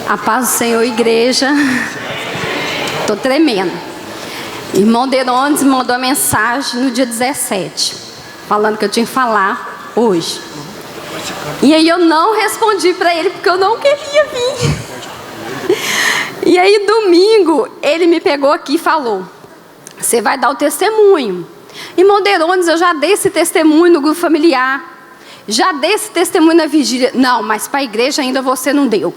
A paz do Senhor, igreja. Tô tremendo. Irmão Derones mandou mensagem no dia 17, falando que eu tinha que falar hoje. E aí eu não respondi para ele, porque eu não queria vir. E aí domingo, ele me pegou aqui e falou: você vai dar o testemunho. Irmão Derones, eu já dei esse testemunho no grupo familiar. Já dei esse testemunho na vigília. Não, mas para a igreja ainda você não deu.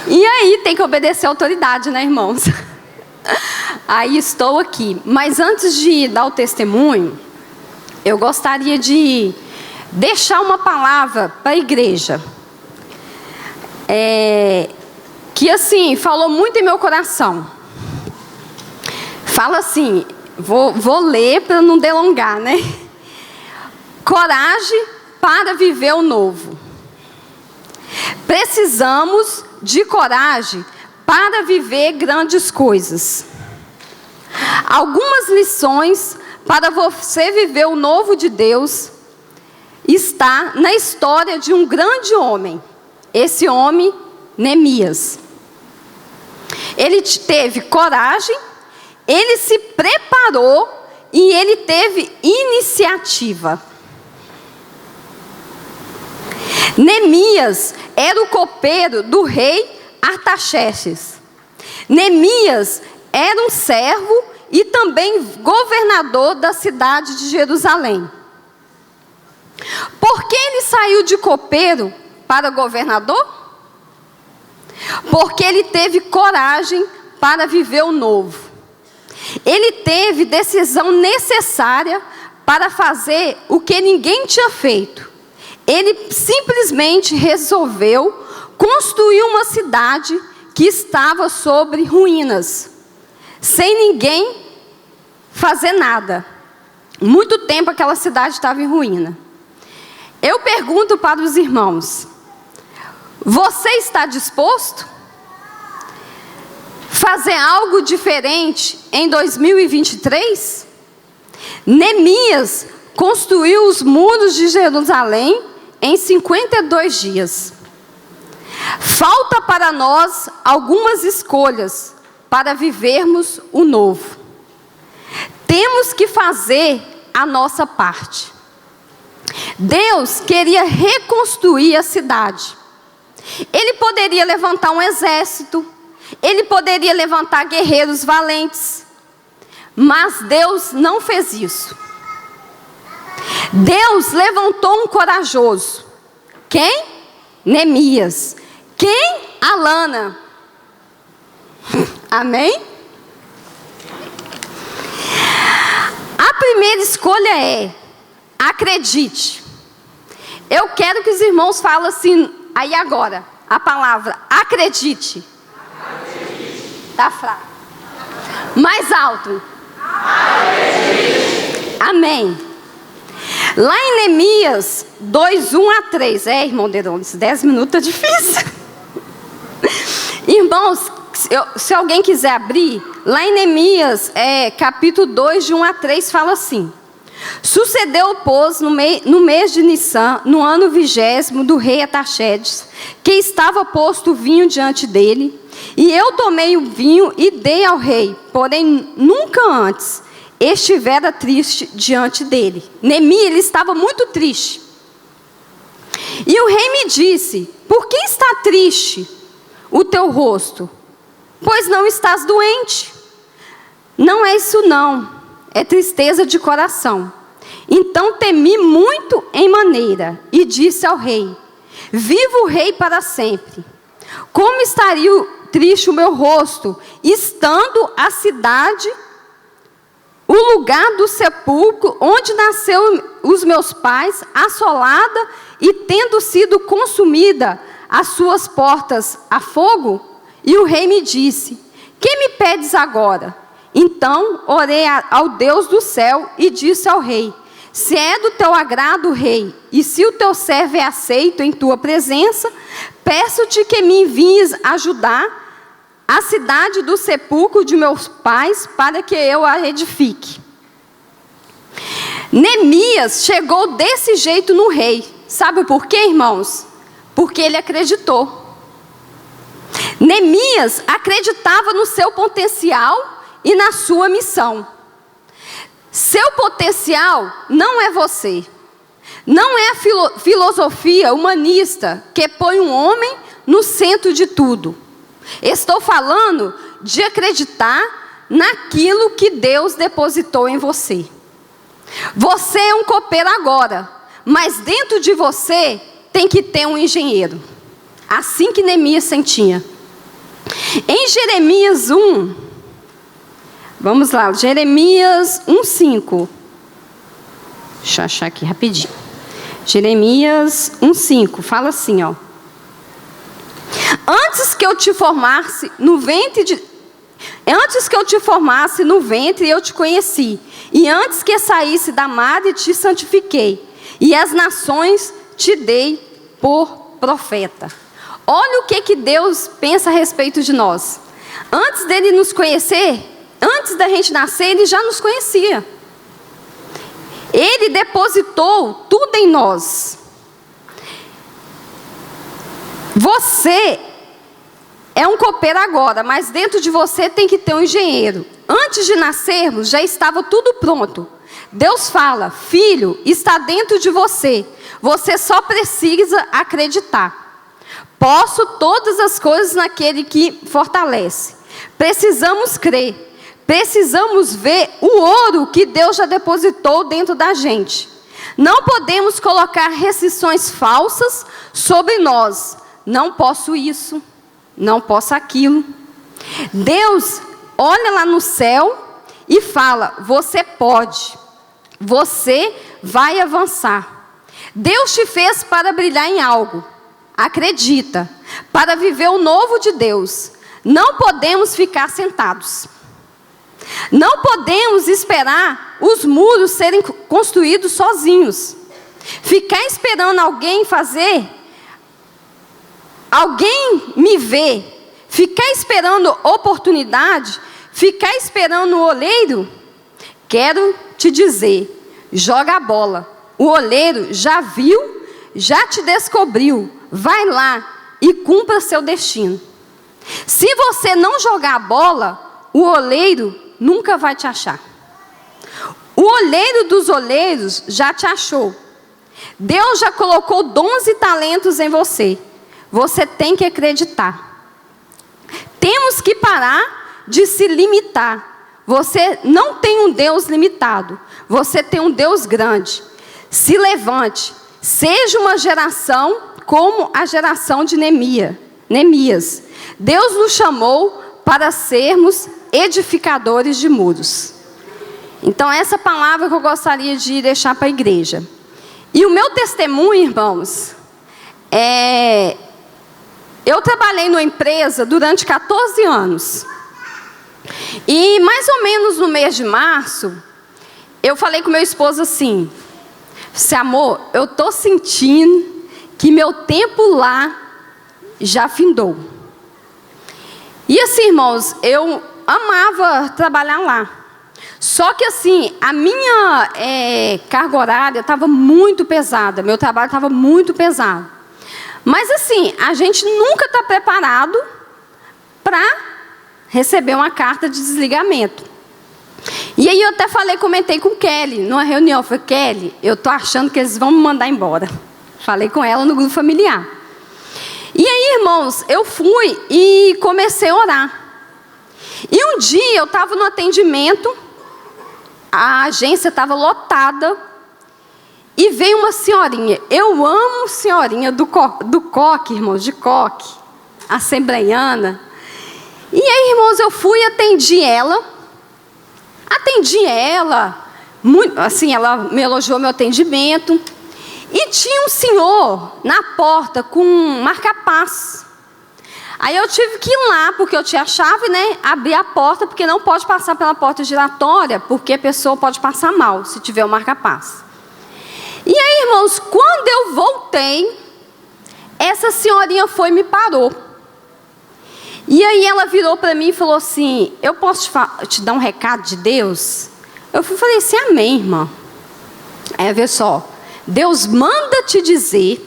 E aí tem que obedecer a autoridade, né, irmãos? Aí estou aqui. Mas antes de dar o testemunho, eu gostaria de deixar uma palavra para a igreja. Que assim, falou muito em meu coração. Fala assim, vou ler para não delongar, né? Coragem para viver o novo. Precisamos de coragem para viver grandes coisas. Algumas lições para você viver o novo de Deus está na história de um grande homem. Esse homem, Neemias. Ele teve coragem, ele se preparou e ele teve iniciativa. Neemias era o copeiro do rei Artaxerxes. Neemias era um servo e também governador da cidade de Jerusalém. Por que ele saiu de copeiro para governador? Porque ele teve coragem para viver o novo. Ele teve decisão necessária para fazer o que ninguém tinha feito. Ele simplesmente resolveu construir uma cidade que estava sobre ruínas, sem ninguém fazer nada. Muito tempo aquela cidade estava em ruína. Eu pergunto para os irmãos: você está disposto a fazer algo diferente em 2023? Neemias construiu os muros de Jerusalém em 52 dias. Falta para nós algumas escolhas para vivermos o novo. Temos que fazer a nossa parte. Deus queria reconstruir a cidade. Ele poderia levantar um exército, ele poderia levantar guerreiros valentes, mas Deus não fez isso. Deus levantou um corajoso. Quem? Neemias. Quem? Alana. Amém? A primeira escolha é: acredite. Eu quero que os irmãos falem assim, aí agora, a palavra acredite. Tá fraco. Mais alto. Acredite. Amém. Lá em Neemias 2, 1 a 3. Irmão Derones, 10 minutos é difícil. Irmãos, se alguém quiser abrir, lá em Neemias, capítulo 2, de 1 a 3, fala assim: sucedeu, pois, no mês de Nissan, no ano 20º do rei Artaxerxes, que estava posto o vinho diante dele, e eu tomei o vinho e dei ao rei, porém nunca antes estivera triste diante dele. Neemias, ele estava muito triste. E o rei me disse: por que está triste o teu rosto? Pois não estás doente. Não é isso não, é tristeza de coração. Então temi muito em maneira, e disse ao rei: viva o rei para sempre. Como estaria triste o meu rosto, estando a cidade, o lugar do sepulcro, onde nasceu os meus pais, assolada e tendo sido consumida as suas portas a fogo? E o rei me disse: que me pedes agora? Então orei ao Deus do céu e disse ao rei: se é do teu agrado, rei, e se o teu servo é aceito em tua presença, peço-te que me envies ajudar a cidade do sepulcro de meus pais, para que eu a edifique. Neemias chegou desse jeito no rei. Sabe por quê, irmãos? Porque ele acreditou. Neemias acreditava no seu potencial e na sua missão. Seu potencial não é você. Não é a filosofia humanista que põe um homem no centro de tudo. Estou falando de acreditar naquilo que Deus depositou em você. Você é um copeiro agora, mas dentro de você tem que ter um engenheiro. Assim que Neemias sentia. Em Jeremias 1, vamos lá, Jeremias 1:5. Deixa eu achar aqui rapidinho. Jeremias 1:5, fala assim, ó. Antes que eu te formasse no ventre, eu te conheci. E antes que saísse da madre, te santifiquei. E as nações te dei por profeta. Olha o que Deus pensa a respeito de nós. Antes dele nos conhecer, antes da gente nascer, ele já nos conhecia. Ele depositou tudo em nós. Você é um copeiro agora, mas dentro de você tem que ter um engenheiro. Antes de nascermos, já estava tudo pronto. Deus fala, filho, está dentro de você. Você só precisa acreditar. Posso todas as coisas naquele que fortalece. Precisamos crer. Precisamos ver o ouro que Deus já depositou dentro da gente. Não podemos colocar restrições falsas sobre nós. Não posso isso, não posso aquilo. Deus olha lá no céu e fala, você pode, você vai avançar. Deus te fez para brilhar em algo. Acredita, para viver o novo de Deus. Não podemos ficar sentados. Não podemos esperar os muros serem construídos sozinhos. Ficar esperando alguém fazer, alguém me ver, ficar esperando oportunidade, ficar esperando o oleiro. Quero te dizer, joga a bola. O oleiro já viu, já te descobriu. Vai lá e cumpra seu destino. Se você não jogar a bola, o oleiro nunca vai te achar. O olheiro dos olheiros já te achou. Deus já colocou dons e talentos em você. Você tem que acreditar. Temos que parar de se limitar. Você não tem um Deus limitado. Você tem um Deus grande. Se levante. Seja uma geração como a geração de Neemias. Deus nos chamou para sermos edificadores de muros. Então, essa palavra que eu gostaria de deixar para a igreja. E o meu testemunho, irmãos, eu trabalhei numa empresa durante 14 anos. E mais ou menos no mês de março, eu falei com meu esposo assim, amor, eu estou sentindo que meu tempo lá já findou. E assim, irmãos, eu amava trabalhar lá. Só que assim, a minha carga horária estava muito pesada. Meu trabalho estava muito pesado. Mas assim, a gente nunca está preparado para receber uma carta de desligamento. E aí eu até comentei com Kelly, numa reunião. Falei, Kelly, eu estou achando que eles vão me mandar embora. Falei com ela no grupo familiar. E aí, irmãos, eu fui e comecei a orar. E um dia eu estava no atendimento, a agência estava lotada, e veio uma senhorinha. Eu amo senhorinha do coque, irmãos, de coque, assembleiana. E aí, irmãos, eu fui e atendi ela, muito, assim, ela me elogiou meu atendimento. E tinha um senhor na porta com um marca-passo. Aí eu tive que ir lá, porque eu tinha a chave, né? Abrir a porta, porque não pode passar pela porta giratória, porque a pessoa pode passar mal, se tiver o marca-passo. E aí, irmãos, quando eu voltei, essa senhorinha foi e me parou. E aí ela virou para mim e falou assim, eu posso te dar um recado de Deus? Eu falei assim, amém, irmã. Aí, vê só. Deus manda te dizer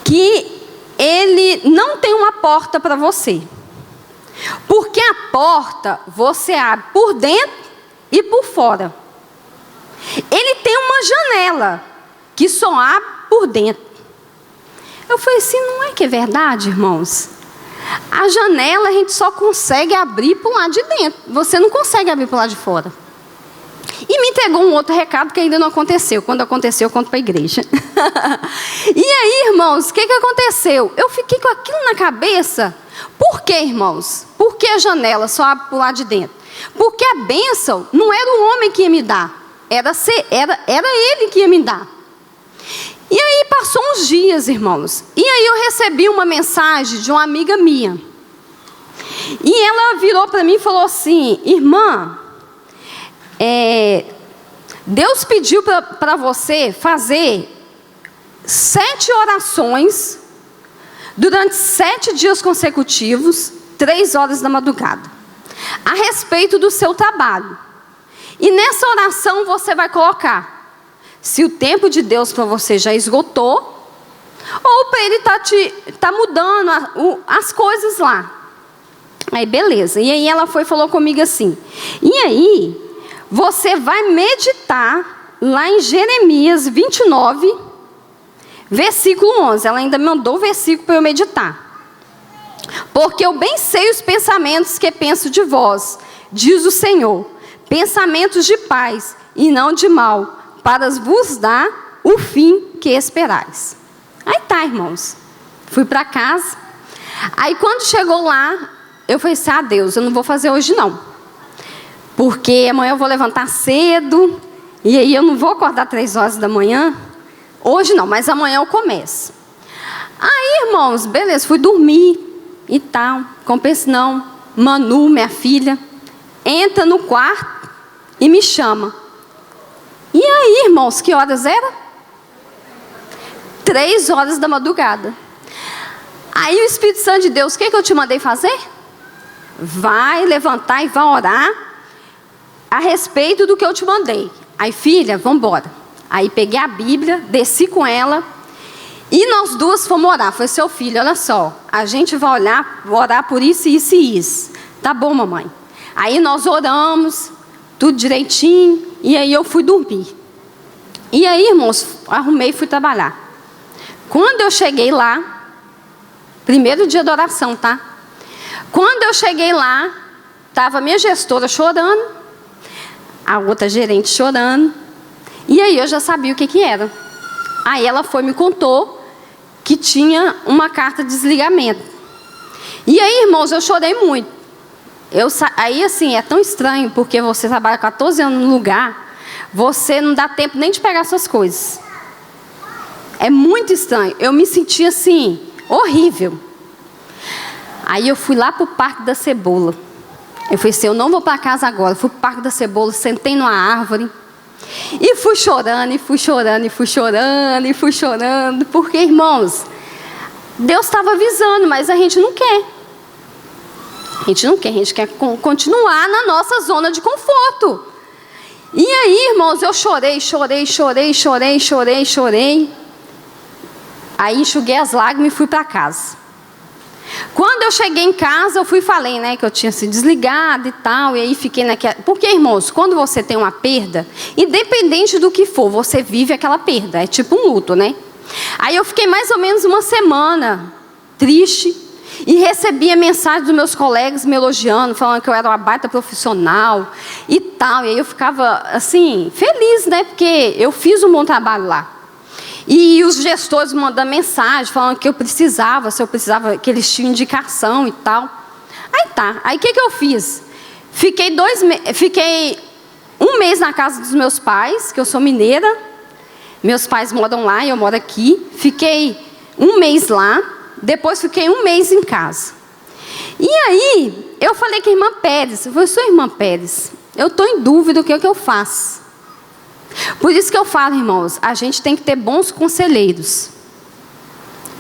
que ele não tem uma porta para você. Porque a porta você abre por dentro e por fora. Ele tem uma janela que só abre por dentro. Eu falei assim, não é que é verdade, irmãos? A janela a gente só consegue abrir por lá de dentro. Você não consegue abrir por lá de fora. E me entregou um outro recado que ainda não aconteceu. Quando acontecer, eu conto para a igreja. E aí, irmãos, o que aconteceu? Eu fiquei com aquilo na cabeça. Por quê, irmãos? Por que a janela só abre por lá de dentro? Porque a bênção não era o homem que ia me dar. Era ele que ia me dar. E aí passou uns dias, irmãos. E aí eu recebi uma mensagem de uma amiga minha. E ela virou para mim e falou assim, irmã, Deus pediu para você fazer 7 orações durante 7 dias consecutivos, 3 horas da madrugada, a respeito do seu trabalho. E nessa oração você vai colocar se o tempo de Deus para você já esgotou, ou para Ele tá mudando as coisas lá. Aí beleza, e aí ela falou comigo assim, e aí você vai meditar lá em Jeremias 29, versículo 11. Ela ainda mandou o versículo para eu meditar. Porque eu bem sei os pensamentos que penso de vós, diz o Senhor, pensamentos de paz e não de mal, para vos dar o fim que esperais. Aí tá, irmãos. Fui para casa. Aí quando chegou lá, eu falei assim, Deus, eu não vou fazer hoje não. Porque amanhã eu vou levantar cedo, e aí eu não vou acordar 3 horas da manhã. Hoje não, mas amanhã eu começo. Aí, irmãos, beleza, fui dormir e tal. Compensa não. Manu, minha filha, entra no quarto e me chama. E aí, irmãos, que horas era? 3 horas da madrugada. Aí o Espírito Santo de Deus, o que eu te mandei fazer? Vai levantar e vai orar a respeito do que eu te mandei. Aí, filha, vamos embora. Aí peguei a Bíblia, desci com ela e nós duas fomos orar. Falei, seu filho, olha só, a gente vai orar por isso, isso e isso. Tá bom, mamãe. Aí nós oramos, tudo direitinho, e aí eu fui dormir. E aí, irmãos, arrumei e fui trabalhar. Quando eu cheguei lá, primeiro dia da oração, tá? Quando eu cheguei lá, estava a minha gestora chorando, a outra gerente chorando, e aí eu já sabia o que era. Aí ela me contou que tinha uma carta de desligamento. E aí, irmãos, eu chorei muito. Aí, assim, é tão estranho, porque você trabalha 14 anos no lugar, você não dá tempo nem de pegar suas coisas. É muito estranho. Eu me senti, assim, horrível. Aí eu fui lá para o Parque da Cebola. Eu falei assim, eu não vou para casa agora. Fui para o Parque da Cebola, sentei numa árvore. E fui chorando, e fui chorando, e fui chorando, e fui chorando. Porque, irmãos, Deus estava avisando, mas a gente não quer. A gente quer continuar na nossa zona de conforto. E aí, irmãos, eu chorei. Aí enxuguei as lágrimas e fui para casa. Quando eu cheguei em casa, eu fui e falei, né, que eu tinha se desligado e tal, e aí fiquei naquela... Porque, irmãos, quando você tem uma perda, independente do que for, você vive aquela perda, é tipo um luto, né? Aí eu fiquei mais ou menos uma semana triste, e recebia mensagem dos meus colegas me elogiando, falando que eu era uma baita profissional e tal, e aí eu ficava, assim, feliz, né, porque eu fiz um bom trabalho lá. E os gestores mandando mensagem, falando que eu precisava, que eles tinham indicação e tal. Aí tá, aí o que eu fiz? Fiquei 1 mês na casa dos meus pais, que eu sou mineira. Meus pais moram lá e eu moro aqui. Fiquei 1 mês lá, depois fiquei 1 mês em casa. E aí, eu falei com a irmã Pérez, eu falei, sua irmã Pérez, eu estou em dúvida o que é que eu faço. Por isso que eu falo, irmãos, a gente tem que ter bons conselheiros.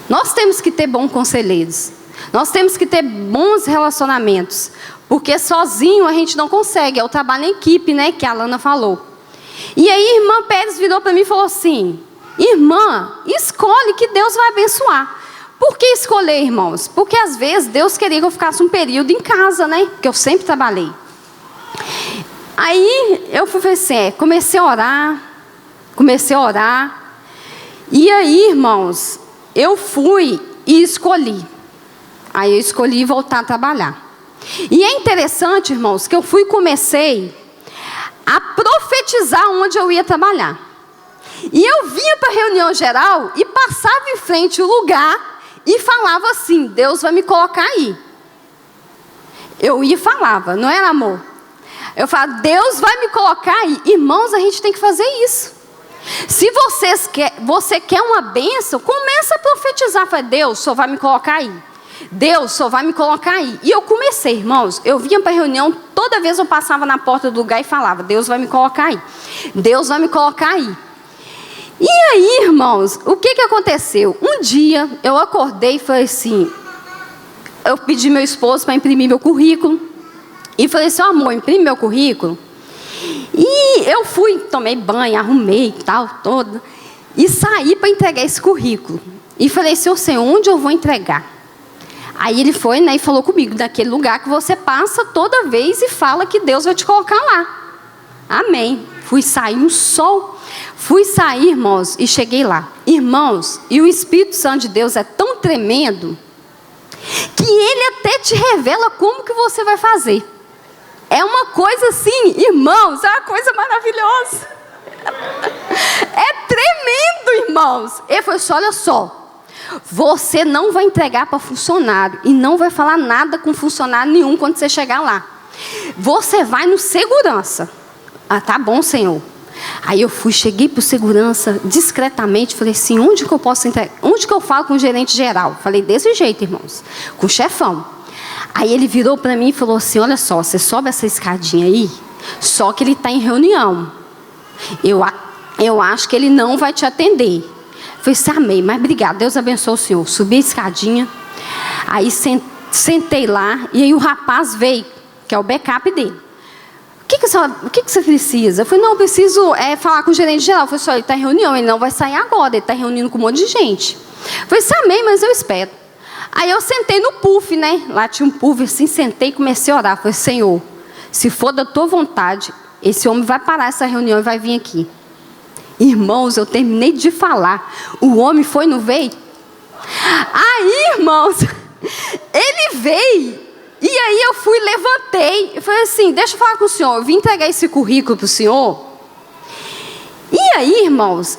Nós temos que ter bons conselheiros. Nós temos que ter bons relacionamentos. Porque sozinho a gente não consegue. É o trabalho em equipe, né, que a Alana falou. E aí a irmã Pérez virou para mim e falou assim, irmã, escolhe que Deus vai abençoar. Por que escolher, irmãos? Porque às vezes Deus queria que eu ficasse um período em casa, né? Porque eu sempre trabalhei. Aí eu falei assim, comecei a orar. E aí, irmãos, eu fui e escolhi. Aí eu escolhi voltar a trabalhar. E é interessante, irmãos, que eu comecei a profetizar onde eu ia trabalhar. E eu vinha para a reunião geral e passava em frente o lugar e falava assim, Deus vai me colocar aí. Eu ia e falava, não era, amor? Eu falava, Deus vai me colocar aí. Irmãos, a gente tem que fazer isso. Se você quer uma bênção, começa a profetizar. Fala, Deus só vai me colocar aí. Deus só vai me colocar aí. E eu comecei, irmãos. Eu vinha para a reunião, toda vez eu passava na porta do lugar e falava, Deus vai me colocar aí. Deus vai me colocar aí. E aí, irmãos, o que aconteceu? Um dia, eu acordei e falei assim, eu pedi meu esposo para imprimir meu currículo. E falei assim, amor, imprime meu currículo. E eu fui, tomei banho, arrumei e tal, toda. E saí para entregar esse currículo. E falei assim, Senhor, onde eu vou entregar? Aí ele foi, né, e falou comigo, naquele lugar que você passa toda vez e fala que Deus vai te colocar lá. Amém. Fui sair um sol. Fui sair, irmãos, e cheguei lá. Irmãos, e o Espírito Santo de Deus é tão tremendo que ele até te revela como que você vai fazer. É uma coisa assim, irmãos, é uma coisa maravilhosa. É tremendo, irmãos. Ele falou assim, olha só, você não vai entregar para funcionário e não vai falar nada com funcionário nenhum quando você chegar lá. Você vai no segurança. Ah, tá bom, Senhor. Aí eu cheguei para o segurança discretamente, falei assim, onde que eu posso entregar? Onde que eu falo com o gerente geral? Falei desse jeito, irmãos, com o chefão. Aí ele virou para mim e falou assim, olha só, você sobe essa escadinha aí, só que ele está em reunião. Eu acho que ele não vai te atender. Falei assim, amém, mas obrigado, Deus abençoe o senhor. Subi a escadinha, aí sentei lá, e aí o rapaz veio, que é o backup dele. O que você precisa? Eu falei, não, eu preciso falar com o gerente geral. Eu falei, só ele está em reunião, ele não vai sair agora, ele está reunindo com um monte de gente. Eu falei, amém, mas eu espero. Aí eu sentei no puff, né? Lá tinha um puff assim, sentei e comecei a orar. Falei, Senhor, se for da tua vontade, esse homem vai parar essa reunião e vai vir aqui. Irmãos, eu terminei de falar. O homem foi, não veio? Aí, irmãos, ele veio. E aí eu fui, levantei. Eu falei assim, deixa eu falar com o senhor. Eu vim entregar esse currículo para o senhor. E aí, irmãos,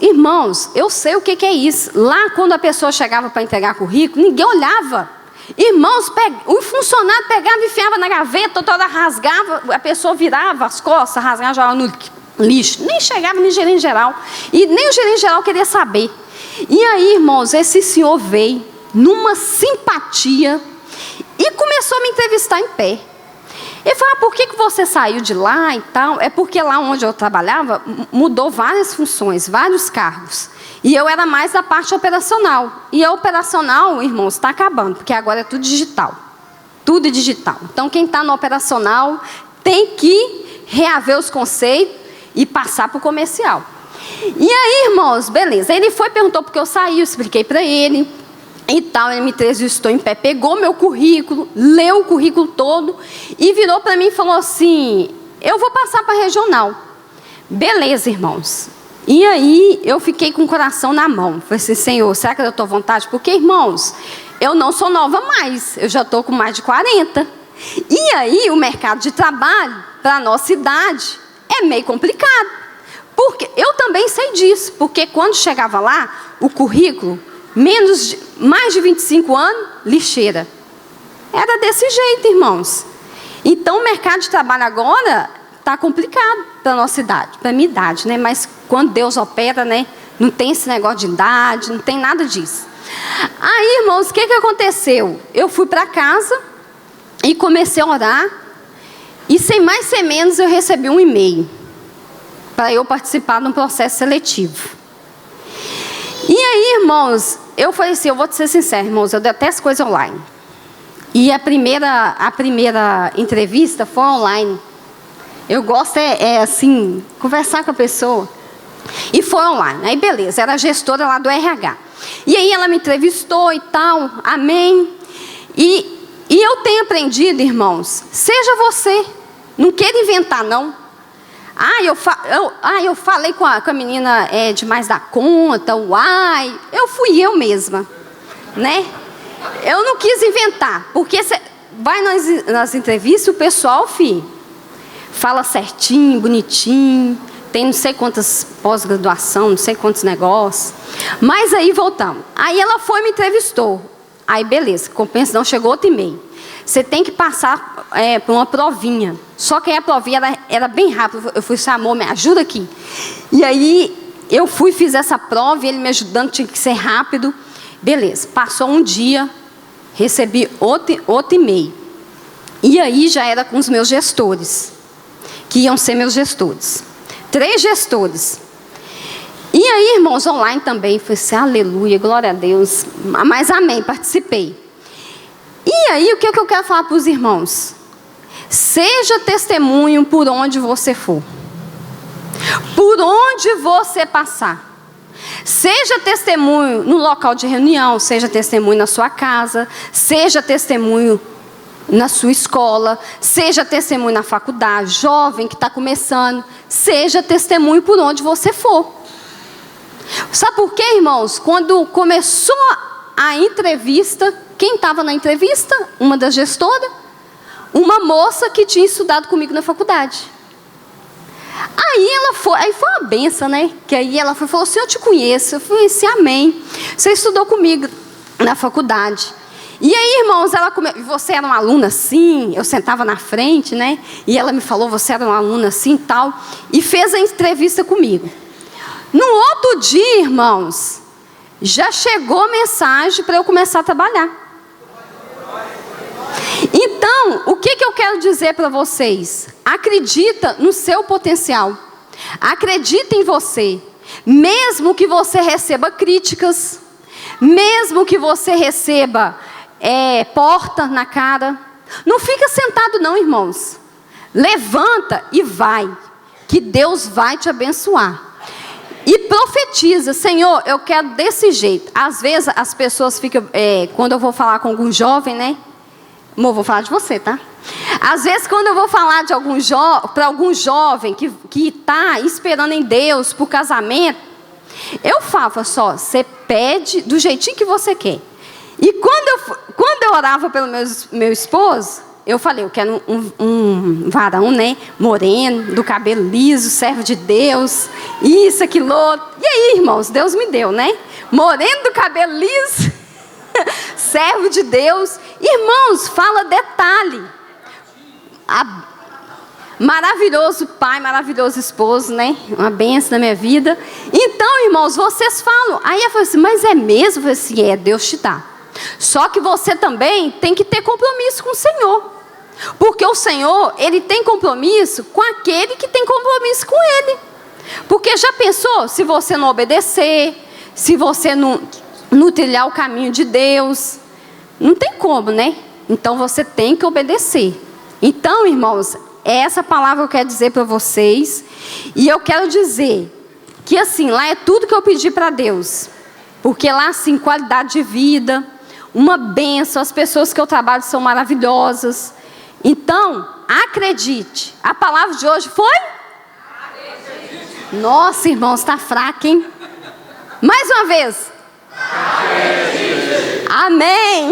eu sei o que é isso. Lá, quando a pessoa chegava para entregar currículo, ninguém olhava. Irmãos, o funcionário pegava e enfiava na gaveta, toda rasgava, a pessoa virava as costas, rasgava, jogava no lixo. Nem chegava nem gerente geral. E nem o gerente geral queria saber. E aí, irmãos, esse senhor veio numa simpatia e começou a me entrevistar em pé. Ele falou, por que você saiu de lá e tal? É porque lá onde eu trabalhava, mudou várias funções, vários cargos. E eu era mais da parte operacional. E a operacional, irmãos, está acabando, porque agora é tudo digital. Tudo digital. Então, quem está no operacional tem que reaver os conceitos e passar para o comercial. E aí, irmãos, beleza. Ele foi, perguntou por que eu saí, eu expliquei para ele. E tal, ele me entrevistou em pé, pegou meu currículo, leu o currículo todo e virou para mim e falou assim, eu vou passar para a regional. Beleza, irmãos. E aí, eu fiquei com o coração na mão. Falei assim, Senhor, será que eu estou à vontade? Porque, irmãos, eu não sou nova mais, eu já estou com mais de 40. E aí, o mercado de trabalho, para a nossa idade, é meio complicado. Porque eu também sei disso, porque quando chegava lá, o currículo, mais de 25 anos, lixeira. Era desse jeito, irmãos. Então, o mercado de trabalho agora está complicado para a nossa idade, para a minha idade, né? Mas quando Deus opera, né? Não tem esse negócio de idade, não tem nada disso. Aí, irmãos, o que aconteceu? Eu fui para casa e comecei a orar. E sem mais sem menos, eu recebi um e-mail para eu participar de um processo seletivo. E aí, irmãos, eu falei assim, eu vou te ser sincero, irmãos, eu detesto coisa online. E a primeira entrevista foi online. Eu gosto assim, conversar com a pessoa. E foi online. Aí beleza, era a gestora lá do RH. E aí ela me entrevistou e tal, amém. E eu tenho aprendido, irmãos, seja você. Não queira inventar, não. Eu falei com a menina demais da conta, uai. Fui eu mesma, né? Eu não quis inventar, porque você vai nas entrevistas, o pessoal, fala certinho, bonitinho, tem não sei quantas pós-graduação, não sei quantos negócios. Mas aí voltamos. Aí ela foi e me entrevistou. Aí beleza, compensa não, chegou outro e-mail. Você tem que passar por uma provinha. Só que aí a provinha era bem rápida. Eu fui assim, amor, me ajuda aqui. E aí eu fiz essa prova, e ele me ajudando, tinha que ser rápido. Beleza, passou um dia, recebi outro e-mail. E aí já era com os meus gestores, que iam ser meus gestores. 3 gestores. E aí, irmãos, online também, foi assim, aleluia, glória a Deus. Mas amém, participei. E aí, o que eu quero falar para os irmãos? Seja testemunho por onde você for. Por onde você passar. Seja testemunho no local de reunião, seja testemunho na sua casa, seja testemunho na sua escola, seja testemunho na faculdade, jovem que está começando, seja testemunho por onde você for. Sabe por quê, irmãos? Quando começou a entrevista, quem estava na entrevista? Uma das gestoras, uma moça que tinha estudado comigo na faculdade. Aí foi uma benção, né? Que aí ela falou assim, eu te conheço. Eu falei assim, amém. Você estudou comigo na faculdade. E aí, irmãos, você era uma aluna assim, eu sentava na frente, né? E ela me falou, você era uma aluna assim e tal. E fez a entrevista comigo. No outro dia, irmãos, já chegou mensagem para eu começar a trabalhar. Então, o que eu quero dizer para vocês? Acredita no seu potencial. Acredita em você. Mesmo que você receba críticas, mesmo que você receba porta na cara, não fica sentado não, irmãos. Levanta e vai, que Deus vai te abençoar. E profetiza, Senhor, eu quero desse jeito. Às vezes as pessoas ficam, quando eu vou falar com algum jovem, né? Amor, vou falar de você, tá? Às vezes quando eu vou falar de para algum jovem que está esperando em Deus por casamento, eu falo só, você pede do jeitinho que você quer. E quando eu orava pelo meu esposo, eu falei, eu quero um varão, né? Moreno, do cabelo liso, servo de Deus, isso, aquilo outro. E aí, irmãos, Deus me deu, né? Moreno do cabelo liso, servo de Deus. Irmãos, fala detalhe. Maravilhoso pai, maravilhoso esposo, né? Uma bênção na minha vida. Então, irmãos, vocês falam. Aí eu falei assim, mas é mesmo? Eu falei assim, Deus te dá. Só que você também tem que ter compromisso com o Senhor. Porque o Senhor, Ele tem compromisso com aquele que tem compromisso com Ele. Porque já pensou, se você não obedecer, se você não trilhar o caminho de Deus, não tem como, né? Então você tem que obedecer. Então, irmãos, essa palavra eu quero dizer para vocês. E eu quero dizer que assim, lá é tudo que eu pedi para Deus. Porque lá, assim, qualidade de vida, uma bênção, as pessoas que eu trabalho são maravilhosas. Então, acredite. A palavra de hoje foi? Acredite. Nossa, irmãos, está fraca, hein? Mais uma vez. Acredite. Amém.